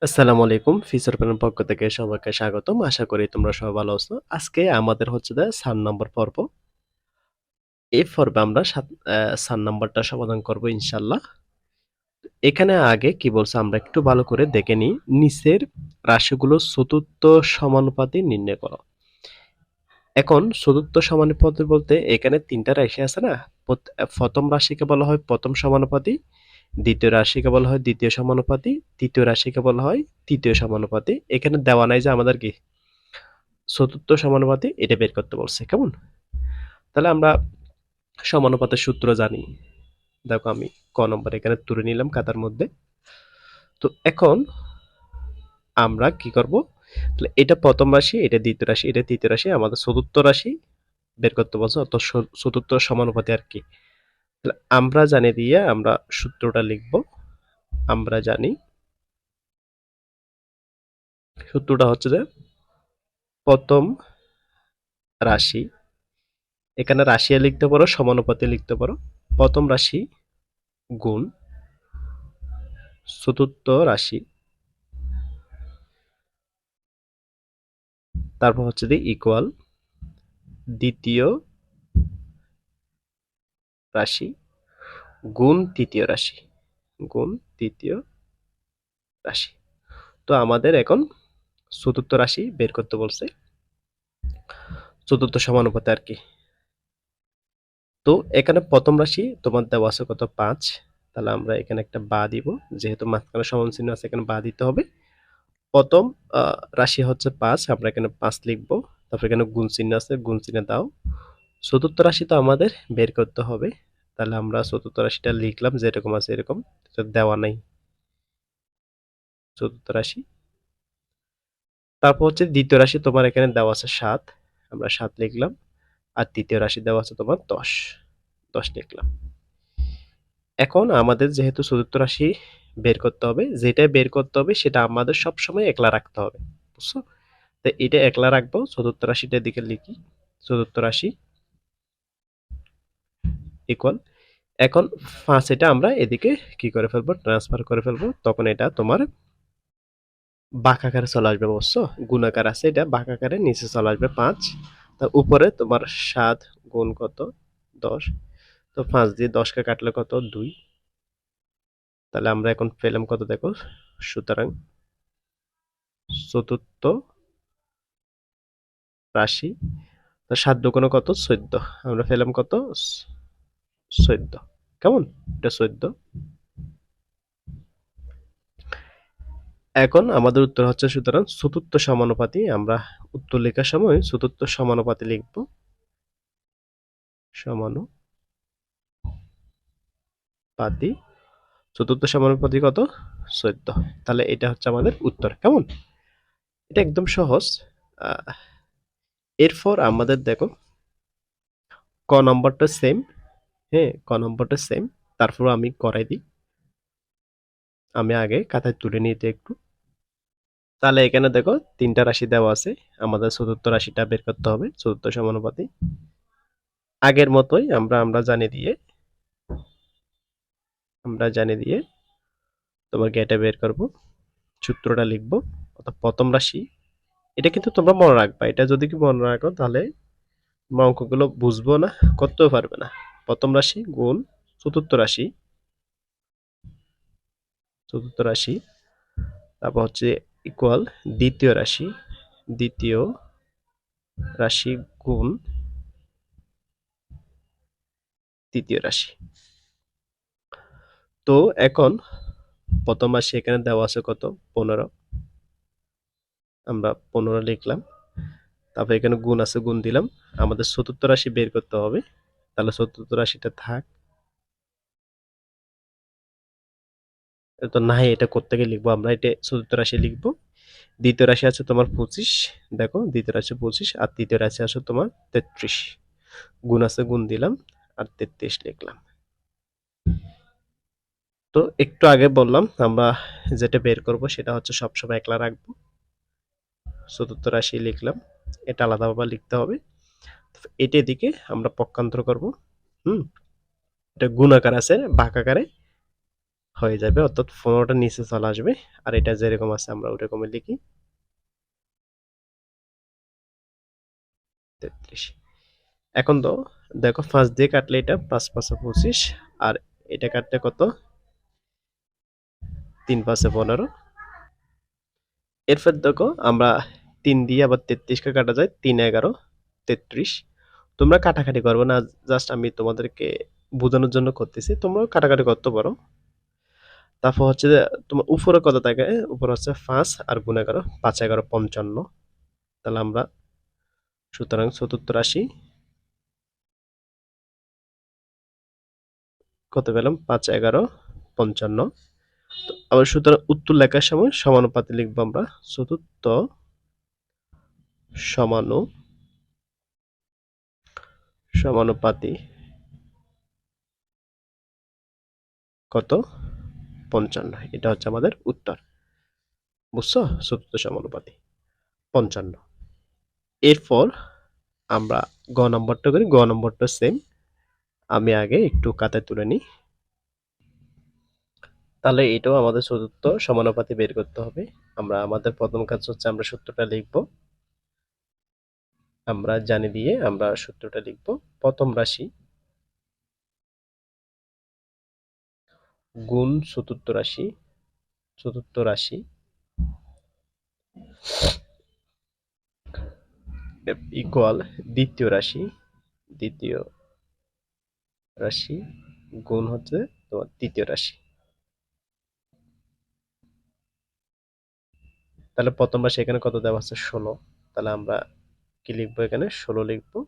আসসালামু আলাইকুম। ফিচার প্ল্যানের পক্ষ থেকে সবাইকে স্বাগতম। আশা করি তোমরা সবাই ভালো আছো। আজকে আমাদের হচ্ছে ৭ নম্বর পর্ব। এই পর্বে আমরা ৭ নাম্বারটা সমাধান করব ইনশাআল্লাহ। এখানে আগে কি বলছে আমরা একটু ভালো করে দেখে নিই। নিচের রাশিগুলো চতুর্থ সমানুপাতি নির্ণয় করো। এখন চতুর্থ সমানুপাতি বলতে এখানে ৩টা রাশি আছে না? প্রথম রাশিকে বলা হয় প্রথম সমানুপাতি, দ্বিতীয় রাশিকে বলা হয় দ্বিতীয় সমানুপাতি, তৃতীয় রাশিকে বলা হয় তৃতীয় সমানুপাতি। এখানে দেওয়া নাই যে আমাদের কি চতুর্থ সমানুপাতি এটা বের করতে বলছে। কেমন? তাহলে আমরা সমানুপাতের সূত্র জানি। দেখো আমি ক নম্বর এখানে তুলে নিলাম খাতার মধ্যে। তো এখন আমরা কি করব? তাহলে এটা প্রথম রাশি, এটা দ্বিতীয় রাশি, এটা তৃতীয় রাশি, আমাদের চতুর্থ রাশি বের করতে বলছে। অর্থাৎ চতুর্থ সমানুপাতি আর কি। তাহলে আমরা জানি দিয়ে আমরা সূত্রটা লিখব। আমরা জানি সূত্রটা হচ্ছে যে প্রথম রাশি, এখানে রাশিয়া লিখতে পারো, সমানুপাতি লিখতে পারো। প্রথম রাশি গুণ চতুর্থ রাশি, তারপর হচ্ছে যে ইকুয়াল দ্বিতীয় রাশি গুণ তৃতীয় রাশি, গুণ তৃতীয় রাশি। তো আমাদের এখন চতুর্থ রাশি বের করতে বলছে, চতুর্থ সমানুপাতে আর কি। তো এখানে প্রথম রাশি তোমার দেওয়া আছে কত? ৫। তাহলে আমরা এখানে একটা বা দিব, যেহেতু মাঝখানে সমান চিহ্ন আছে এখানে বা দিতে হবে। প্রথম রাশি হচ্ছে ৫, আমরা এখানে ৫ লিখবো। তারপর এখানে গুণ চিহ্ন আছে, গুণ চিহ্ন দাও। চতুর্থ রাশি তো আমাদের বের করতে হবে। তাহলে আমরা চতুর্থ রাশিটা লিখলাম যেরকম আছে এরকম, দেওয়া নাই চতুর্থ রাশি। তারপর হচ্ছে দ্বিতীয় রাশি তোমার এখানে দেওয়া আছে ৭, আমরা ৭ লিখলাম। আর তৃতীয় রাশি দেওয়া আছে তোমার ১০, ১০ লিখলাম। এখন আমাদের যেহেতু চতুর্থ রাশি বের করতে হবে, যেটা বের করতে হবে সেটা আমাদের সবসময় একলা রাখতে হবে, বুঝছো? তো এটা একলা রাখবো, চতুর্থ রাশিটার দিকে লিখি। চতুর্থ রাশি ইকুয়াল, এখন ৫ এটা আমরা এদিকে কি করে ফেলবো? ট্রান্সফার করে ফেলবো। তখন এটা তোমার বাঁকাকারে চলে আসবে, বুঝছো? গুণাকার আছে, এটা বাঁকাকারে নিচে চলে আসবে ৫। তার উপরে তোমার ৭ গুণ কত? ১০। তো ৫ দিয়ে ১০কে কাটলে কত? ২। তাহলে আমরা এখন পেলাম কত দেখো? সুতরাং চতুর্থ রাশি, তো ৭ দুগুণে কত? ১৪। আমরা পেলাম কত? ১৪। কেমন? এটা ১৪। এখন আমাদের উত্তর হচ্ছে সুতরাং চতুর্থ সমানুপাতি। আমরা উত্তর লেখার সময় চতুর্থ সমানুপাতি লিখব। সমানুপাতি, চতুর্থ সমানুপাতি কত? ১৪। তাহলে এটা হচ্ছে আমাদের উত্তর। কেমন? এটা একদম সহজ। আহ, এরপর আমাদের দেখো ক নম্বরটা সেম। হ্যাঁ, ক নম্বরটা সেম। তারপর আমি করাই দিই। আমি আগে খাতায় তুলে নিতে একটু। তাহলে এখানে দেখো ৩টা রাশি দেওয়া আছে, আমাদের চতুর্থ রাশিটা বের করতে হবে, চতুর্থ সমানুপাতি। আগের মতোই আমরা আমরা জানি দিয়ে তোমাকে এটা বের করব, সূত্রটা লিখবো। অর্থাৎ প্রথম রাশি, এটা কিন্তু তোমরা মনে রাখবা। এটা যদি কি মনে রাখো তাহলে তোমরা অঙ্কগুলো বুঝবো না, করতেও পারবে না। প্রথম রাশি গুণ চতুর্থ রাশি, চতুর্থ রাশি, তারপর হচ্ছে ইকুয়াল দ্বিতীয় রাশি, দ্বিতীয় রাশি গুণ তৃতীয় রাশি। তো এখন প্রথম রাশি এখানে দেওয়া আছে কত? ১৫। আমরা ১৫ লিখলাম। তারপর এখানে গুণ আছে, গুণ দিলাম। আমাদের চতুর্থ রাশি বের করতে হবে, তাহলে চতুর্থ রাশিটা থাক। তো নাই, এটা কোত্থেকে লিখবো? আমরা এটা চতুর্থ রাশি লিখবো। দ্বিতীয় রাশি আছে তোমার ২৫, দেখো দ্বিতীয় রাশি ২৫, আর তৃতীয় রাশি আছে তোমার ৩৩। গুণ আছে, গুণ দিলাম, আর ৩৩ লিখলাম। তো একটু আগে বললাম আমরা যেটা বের করব সেটা হচ্ছে সবসময় একলা রাখবো। চতুর্থ রাশি লিখলাম, এটা আলাদাভাবে লিখতে হবে। এটা এদিকে আমরা পক্ষান্তর করব। হুম, এটা গুণ আকার আছে, ভাগ আকারে হয়ে যাবে, অর্থাৎ 15টা নিচে চলে আসবে। আর এটা যেরকম আছে আমরা ওরকমই লিখি 33। এখন তো দেখো 5 দিয়ে কাটলে এটা 5 5 25, আর এটা কাটলে কত, 3 5 15। এরপর দেখো আমরা 3 দিয়ে আবার 33কে কাটা যায়, 3 11 33। তোমরা কাটাকাটি করবে না, জাস্ট আমি তোমাদেরকে বোঝানোর জন্য করতেছি, তোমরাও কাটাকাটি করতে পারো। তারপর হচ্ছে যে তোমার উপরে কত থাকে, উপরে হচ্ছে 5 আর গুণ 11, 5 11 55। তাহলে আমরা সুতরাং চতুর্থ রাশি কত পেলাম, 5 11 55। তো আবার সুতরাং উত্তর লেখার সময় সমানুপাতে লিখবো আমরা চতুর্থ সমানুপাতি কত, 55। এটা হচ্ছে আমাদের উত্তর, বুঝছো, চতুর্থ সমানুপাতি 55। এরপর আমরা গ নম্বরটা করি, গ নম্বরটা সেম, আমি আগে একটু কাতে তুলে নিই। তাহলে এটাও আমাদের চতুর্থ সমানুপাতি বের করতে হবে। আমরা আমাদের প্রথম কাজ হচ্ছে আমরা সূত্রটা লিখব, আমরা জানি দিয়ে আমরা সূত্রটা লিখব। প্রথম রাশি গুণ চতুর্থ রাশি ইকুয়াল দ্বিতীয় রাশি গুণ হচ্ছে তোমার তৃতীয় রাশি। তাহলে প্রথম রাশি এখানে কত দেওয়া আছে, 16। তাহলে আমরা কি লিখবো, এখানে 16 লিখবো।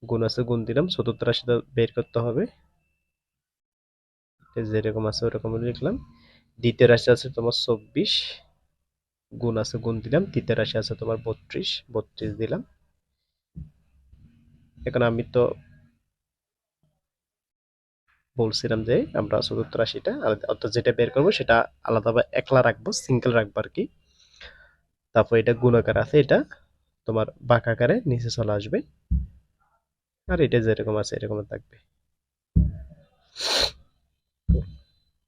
গুণ আছে, গুণ দিলাম, চতুর্থ রাশিটা বের করতে হবে, যেরকম আছে ওরকম লিখলাম। দ্বিতীয় রাশি আছে তোমার 24, গুণ আছে, গুণ দিলাম। তৃতীয় রাশি আছে তোমার 32, 32 দিলাম। এখন আমি তো বলছিলাম যে আমরা চতুর্থ রাশিটা অর্থাৎ যেটা বের করবো সেটা আলাদাভাবে একলা রাখবো, সিঙ্গেল রাখবো আর কি। তারপর এটা গুণাকার আছে, এটা তোমার বাঁকাকারে নিচে চলে আসবে, আর এটা যেরকম আছে এরকম থাকবে।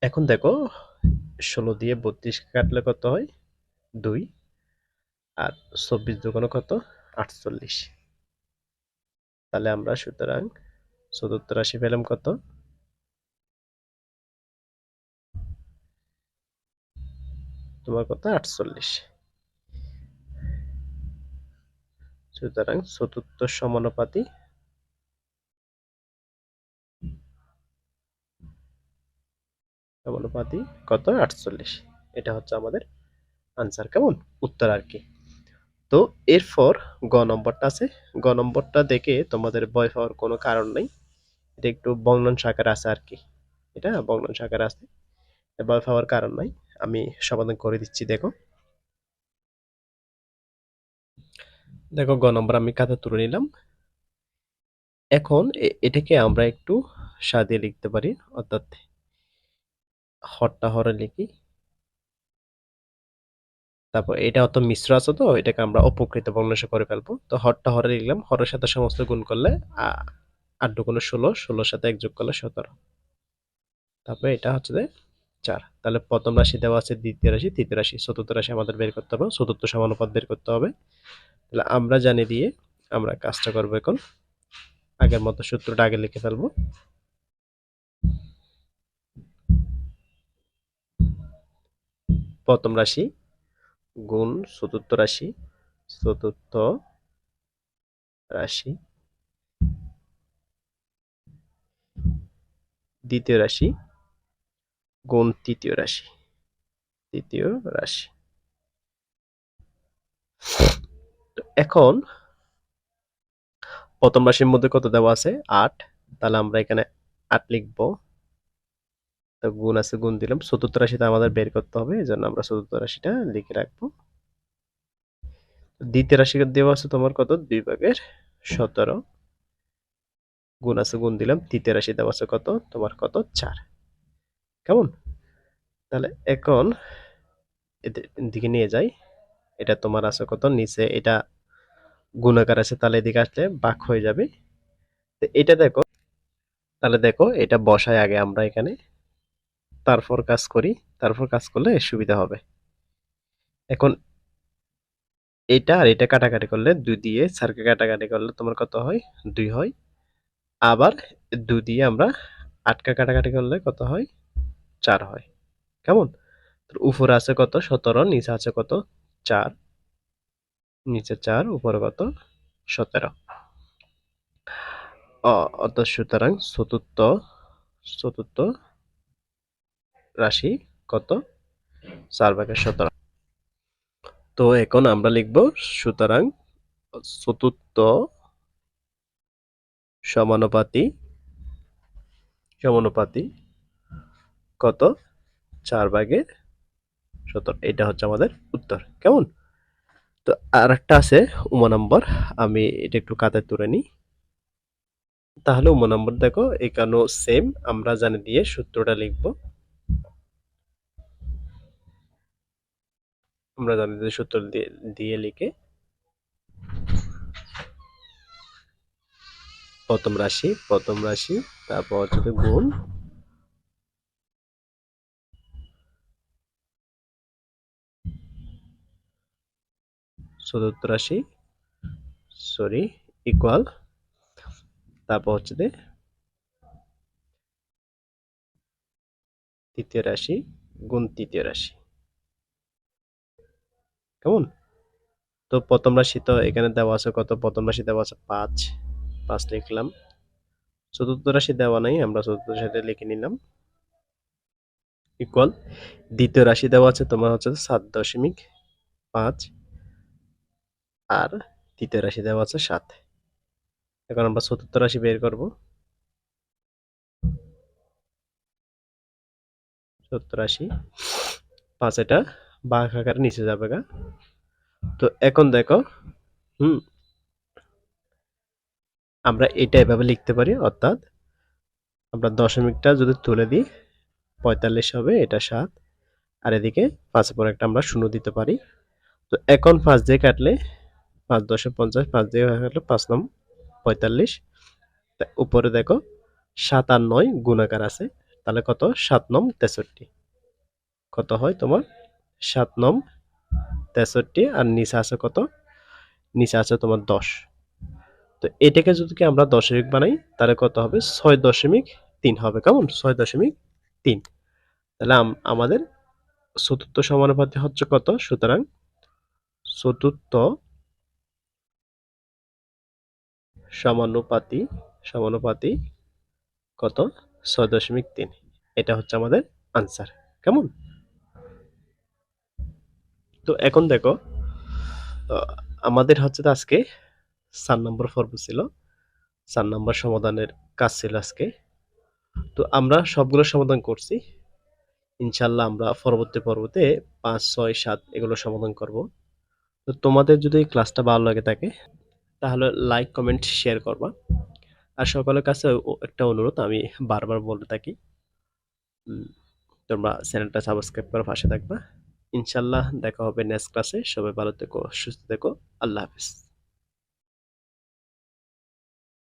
এখন দেখো 16 দিয়ে 32 কাটলে কত হয়, 2। আর 24 দুগুণ কত, 48। তাহলে আমরা সুতরাং চতুর্থ রাশি পেলাম কত, তোমার কত, 48। সুতরাং চতুর্থ সমানুপাতি সমানুপাতি কত, 48। এটা হচ্ছে আমাদের আনসার, কেমন, উত্তর আর কি। তো এরপর গ নম্বরটা আছে, গ নম্বরটা দেখে তোমাদের ভয় পাওয়ার কোনো কারণ নেই, এটা একটু ভগ্নাংশ আকারে আছে আর কি, এটা ভগ্নাংশ আকারে আছে, ভয় পাওয়ার কারণ নাই। আমি সমাধান করে দিচ্ছি, দেখো দেখো গ নম্বর আমি খাতা তুলে নিলাম। এখন এটাকে আমরা একটু সাজিয়ে লিখতে পারি, অর্থাৎ হরটা হরে লিখি। তারপর এটা অত মিশ্র আছে, তো এটাকে আমরা অপকৃত ভগ্নাংশ করে ফেলবো। তো হরটা হরে লিখলাম, হরের সাথে সমস্ত গুণ করলে 8 দুগুণে 16, 16 সাথে 1 যোগ করলে 17। তারপরে এটা হচ্ছে যে 4। তাহলে প্রথম রাশি দেওয়া আছে, দ্বিতীয় রাশি, তৃতীয় রাশি, চতুর্থ রাশি আমাদের বের করতে হবে, চতুর্থ সমানুপাত বের করতে হবে। তাহলে আমরা জানি দিয়ে আমরা কাজটা করবো এখন, আগের মতো সূত্রটা আগে লিখে ফেলবো। প্রথম রাশি গুণ চতুর্থ রাশি দ্বিতীয় রাশি গুণ তৃতীয় রাশি। তো এখন প্রথম রাশির মধ্যে কত দেওয়া আছে, 8। তাহলে আমরা এখানে 8 লিখবো। তো গুণ আছে, গুণ দিলাম। চতুর্থ রাশিটা আমাদের বের করতে হবে, এই জন্য আমরা চতুর্থ রাশিটা লিখে রাখবো। দ্বিতীয় রাশি দেওয়া আছে তোমার কত, 2/17, গুণ আছে, গুণ দিলাম। তৃতীয় রাশি দেওয়া আছে কত, তোমার কত, 4, কেমন। তাহলে এখন এদিকে নিয়ে যাই, এটা তোমার আছে কত, নিচে এটা গুণাকার আছে, তাহলে এদিকে আসলে ভাগ হয়ে যাবে। তো এটা দেখো, তাহলে দেখো এটা বসায় আগে আমরা এখানে তারপর কাজ করি, তারপর কাজ করলে সুবিধা হবে। এখন এটা আর এটা কাটাকাটি করলে ২ দিয়ে ৪ কে কাটাকাটি করলে তোমার কত হয়? ২ হয়। আবার ২ দিয়ে আমরা ৮ কে কাটাকাটি করলে কত হয়? ৪ হয়। কেমন? তো উপরে আছে কত? ১৭, নিচে আছে কত? ৪, নিচে ৪, উপরে কত? ১৭। অর্থাৎ সুতরাং চতুর্থ রাশি কত? ৪/১৭। তো এখন আমরা লিখব সুতরাং চতুর্থ সমানুপাতি কত? ৪/১৭। এটা হচ্ছে আমাদের উত্তর। কেমন? তো আরেকটা আছে নম্বর। আমি এটা একটু খাতায় তুলে নিই। তাহলে নম্বর দেখো, এখানেও সেম আমরা জানি দিয়ে সূত্রটা লিখব। আমরা জানি দিয়ে সূত্র দিয়ে লিখে প্রথম রাশি তারপর হচ্ছে গুণ চতুর্থ রাশি ইকুয়াল, তারপর হচ্ছে তৃতীয় রাশি গুণ তৃতীয় রাশি। কেমন? তো প্রথম রাশি তো এখানে দেওয়া আছে কত? প্রথম রাশি দেওয়া আছে ৫ লিখলাম। চতুর্থ রাশি দেওয়া নাই, আমরা চতুর্থ রাশিটা লিখে নিলাম। ইকুয়াল দ্বিতীয় রাশি দেওয়া আছে তোমার হচ্ছে ৭.৫ আর তৃতীয় রাশি দেওয়া আছে ৭। এখন আমরা চতুর্থ রাশি বের করব। চতুর্থ রাশি ৫, এটা ভাগ আকারে নিচে যাবে গা। তো এখন দেখো, হুম, আমরা এটা এভাবে লিখতে পারি, অর্থাৎ আমরা দশমিকটা যদি তুলে দিই ৪৫ হবে, এটা ৭, আর এদিকে ৫ পর একটা আমরা শূন্য দিতে পারি। তো এখন ৫ দিয়ে কাটলে ৫×১০=৫০, ৫ দিয়ে কাটলে ৫ নং ৪৫। উপরে দেখো ৭ আর ৯ গুণাকার আছে, তাহলে কত? ৭ নং ৬৩। কত হয় তোমার? ৭ নং ৬৩, আর নিচে আছে কত? নিচে আছে তোমার ১০। তো এটাকে যদি আমরা দশমিক বানাই তাহলে কত হবে? ৬.৩ হবে। কেমন? ৬.৩। তাহলে আমাদের চতুর্থ সমানুপাতি হচ্ছে কত? সুতরাং চতুর্থ সমানুপাতি কত? ৬.৩। এটা হচ্ছে আমাদের আনসার। কেমন? তো এখন দেখো, আমাদের হচ্ছে আজকে ৪ নম্বর পর্ব ছিল। ৪ নম্বর সমাধানের কাজ ছিল আজকে। তো আমরা সবগুলো সমাধান করছি। ইনশাআল্লাহ আমরা পরবর্তী পর্বতে ৫, ৬, ৭ এগুলো সমাধান করব। তো তোমাদের যদি এই ক্লাসটা ভালো লাগে থাকে তাহলে লাইক, কমেন্ট, শেয়ার করবা। আর সকলের কাছে একটা অনুরোধ আমি বারবার বলতে থাকি, তোমরা চ্যানেলটা সাবস্ক্রাইব করে পাশে থাকবা। ইনশাআল্লাহ দেখা হবে নেক্সট ক্লাসে। সবাই ভালো থেকো, সুস্থ থেকো। আল্লাহ হাফেজ।